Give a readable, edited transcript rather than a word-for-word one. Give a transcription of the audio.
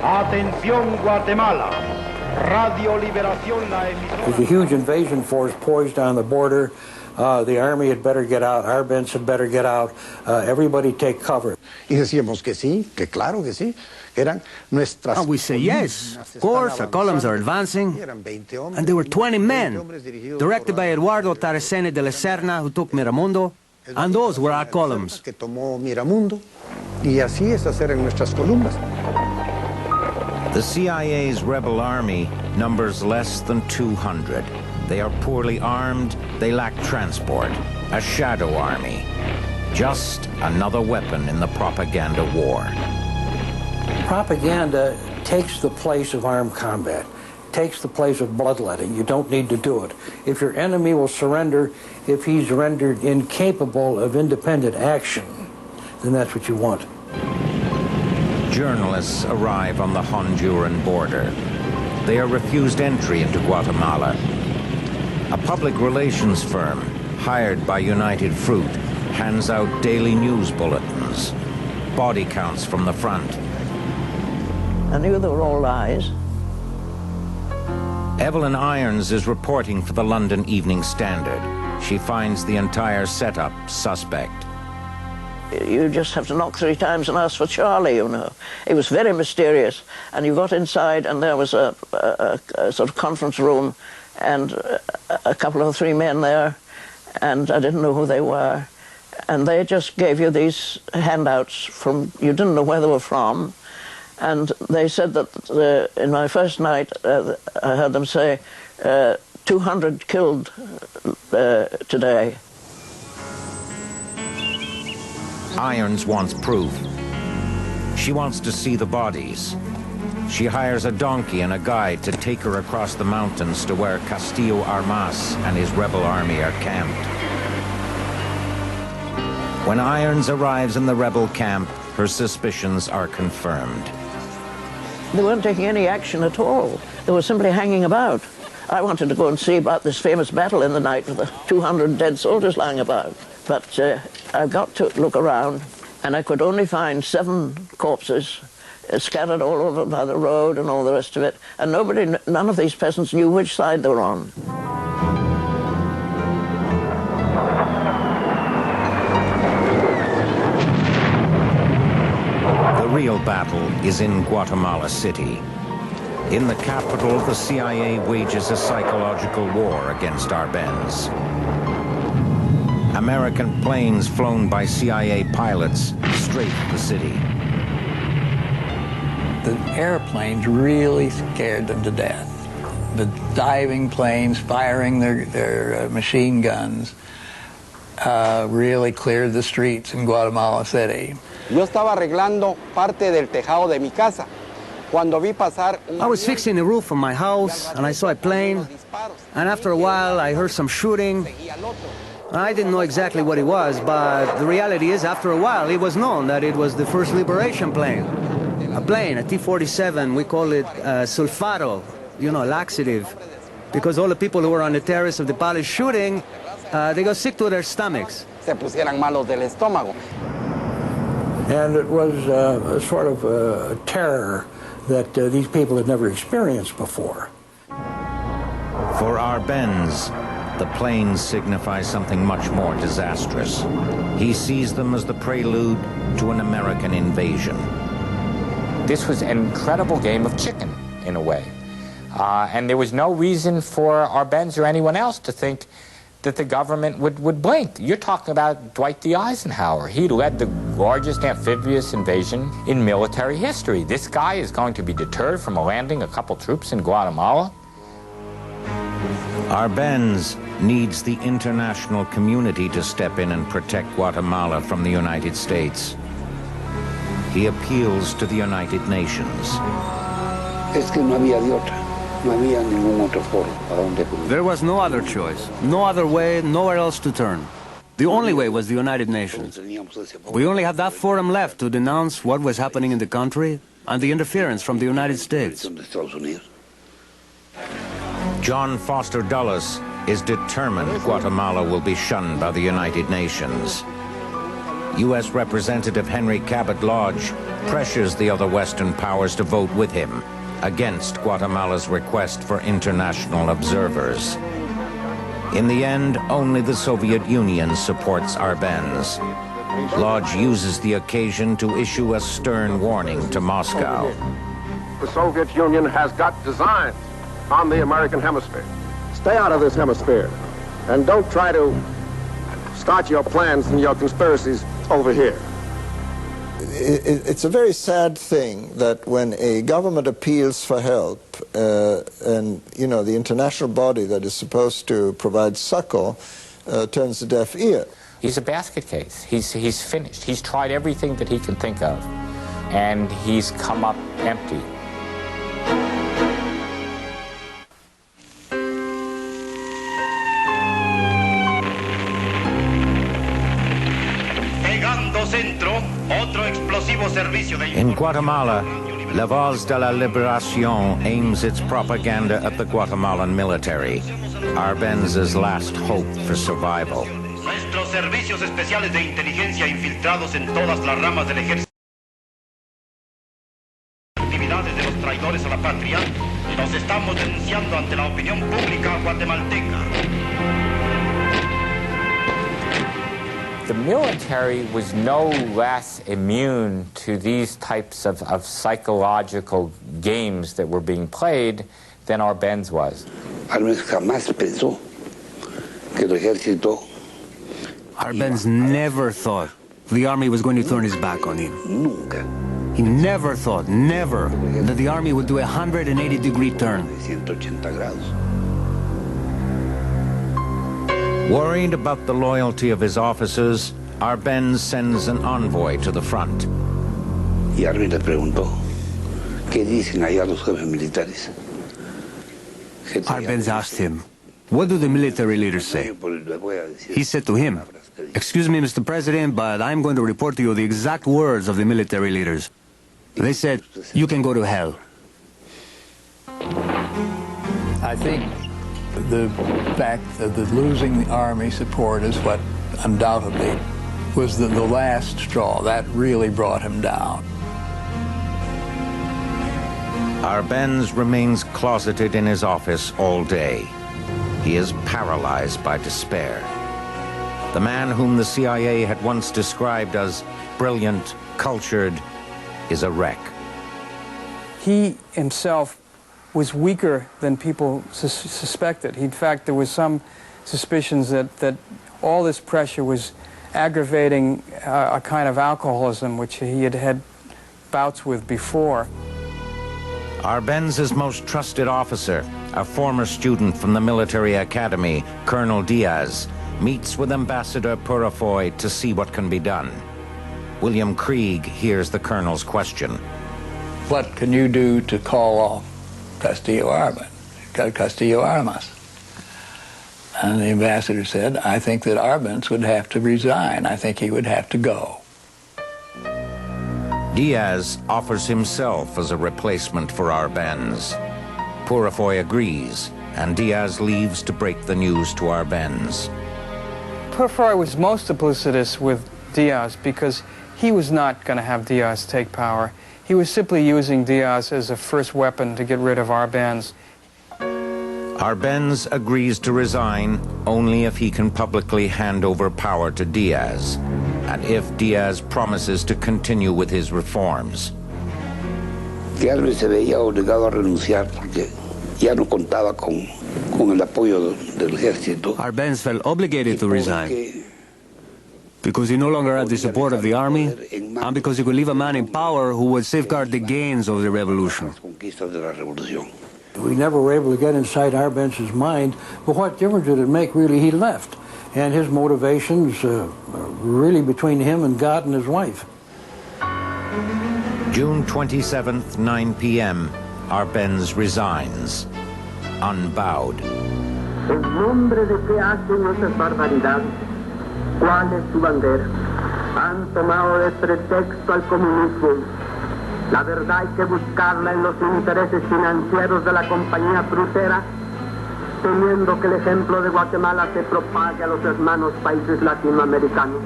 Atención Guatemala. Radio Liberación la emisora. There's a huge invasion force poised on the border. The army had better get out. Arbenz had better get out. Everybody take cover. Y decíamos que sí, que claro que sí. Eran nuestras. And we say yes. Of course, our columns are advancing. And there were 20 men, directed by Eduardo Tarazene de la Serna, who took Miramundo. And those were our columns. Que tomó Miramundo. Y así esas eran nuestras columnas. The CIA's rebel army numbers less than 200. They are poorly armed, they lack transport. A shadow army. Just another weapon in the propaganda war. Propaganda takes the place of armed combat, takes the place of bloodletting. You don't need to do it. If your enemy will surrender, if he's rendered incapable of independent action, then that's what you want. Journalists arrive on the Honduran border. They are refused entry into Guatemala. A public relations firm, hired by United Fruit, hands out daily news bulletins, body counts from the front. I knew they were all lies. Evelyn Irons is reporting for the London Evening Standard. She finds the entire setup suspect. You just have to knock 3 times and ask for Charlie, you know. It was very mysterious. And you got inside and there was a sort of conference room and a couple of 3 men there, and I didn't know who they were. And they just gave you these handouts from, you didn't know where they were from. And they said that in my first night, I heard them say, 200 killed today. Irons wants proof. She wants to see the bodies. She hires a donkey and a guide to take her across the mountains to where Castillo Armas and his rebel army are camped. When Irons arrives in the rebel camp, her suspicions are confirmed. They weren't taking any action at all. They were simply hanging about. I wanted to go and see about this famous battle in the night with the 200 dead soldiers lying about. But I got to look around, and I could only find 7 corpses scattered all over by the road and all the rest of it. And none of these peasants knew which side they were on. The real battle is in Guatemala City. In the capital, the CIA wages a psychological war against Arbenz. American planes flown by CIA pilots strafe the city. The airplanes really scared them to death. The diving planes firing their machine guns really cleared the streets in Guatemala City. Yo estaba arreglando parte del tejado de mi casa. Cuando vi pasar I was fixing the roof of my house, and I saw a plane, and after a while I heard some shooting. I didn't know exactly what it was, but the reality is, after a while, it was known that it was the first liberation plane. A plane, a T-47, we call it sulfato, you know, laxative, because all the people who were on the terrace of the palace shooting, they got sick to their stomachs. Se pusieran malos del estómago. And it was a sort of a terror that these people had never experienced before. For Arbenz, the planes signify something much more disastrous. He sees them as the prelude to an American invasion. This was an incredible game of chicken, in a way. And there was no reason for Arbenz or anyone else to think that the government would blink. You're talking about Dwight D. Eisenhower. He led the largest amphibious invasion in military history. This guy is going to be deterred from landing a couple troops in Guatemala. Arbenz needs the international community to step in and protect Guatemala from the United States. He appeals to the United Nations. Es que no había de otra. No había ningún otro foro para donde acudir. There was no other choice, no other way, nowhere else to turn. The only way was the United Nations. We only had that forum left to denounce what was happening in the country and the interference from the United States. John Foster Dulles is determined Guatemala will be shunned by the United Nations. U.S. Representative Henry Cabot Lodge pressures the other Western powers to vote with him against Guatemala's request for international observers. In the end, only the Soviet Union supports Arbenz. Lodge uses the occasion to issue a stern warning to Moscow. The Soviet Union has got designs on the American hemisphere. Stay out of this hemisphere, and don't try to start your plans and your conspiracies over here. It's a very sad thing that when a government appeals for help, and the international body that is supposed to provide succor turns a deaf ear. He's a basket case. He's finished. He's tried everything that he can think of, and he's come up empty. In Guatemala, La Voz de la Liberación aims its propaganda at the Guatemalan military, Arbenz's last hope for survival. Nuestros servicios especiales de inteligencia infiltrados en todas las ramas del ejército. Actividades de los traidores a la patria, los estamos denunciando ante la opinión pública guatemalteca. The military was no less immune to these types of psychological games that were being played than Arbenz was. Arbenz never thought the army was going to turn his back on him. He never thought, never, that the army would do a 180-degree turn. Worried about the loyalty of his officers, Arbenz sends an envoy to the front. Arbenz asked him, "What do the military leaders say?" He said to him, "Excuse me, Mr. President, but I'm going to report to you the exact words of the military leaders. They said, 'You can go to hell.'" I think the fact that losing the army support is what undoubtedly was the last straw. That really brought him down. Arbenz remains closeted in his office all day. He is paralyzed by despair. The man whom the CIA had once described as brilliant, cultured, is a wreck. He himself was weaker than people suspected. In fact, there was some suspicions that all this pressure was aggravating a kind of alcoholism which he had had bouts with before. Arbenz's most trusted officer, a former student from the military academy, Colonel Diaz, meets with Ambassador Purifoy to see what can be done. William Krieg hears the colonel's question. What can you do to call off Castillo Armas? And the ambassador said, "I think that Arbenz would have to resign. I think he would have to go." Diaz offers himself as a replacement for Arbenz. Purifoy agrees, and Diaz leaves to break the news to Arbenz. Purifoy was most duplicitous with Diaz because he was not going to have Diaz take power. He was simply using Diaz as a first weapon to get rid of Arbenz. Arbenz agrees to resign only if he can publicly hand over power to Diaz, and if Diaz promises to continue with his reforms. Arbenz se veía obligado a renunciar porque ya no contaba con el apoyo del ejército. Arbenz felt obligated to resign because he no longer had the support of the army, and because he could leave a man in power who would safeguard the gains of the revolution. We never were able to get inside Arbenz's mind, but what difference did it make, really? He left, and his motivations really between him and God and his wife. June 27th, 9 p.m., Arbenz resigns, unbowed. En nombre de que hacen esas barbaridades, ¿cuál es su bandera? Han tomado de pretexto al comunismo. La verdad hay que buscarla en los intereses financieros de la compañía crucera, temiendo que el ejemplo de Guatemala se propague a los hermanos países latinoamericanos.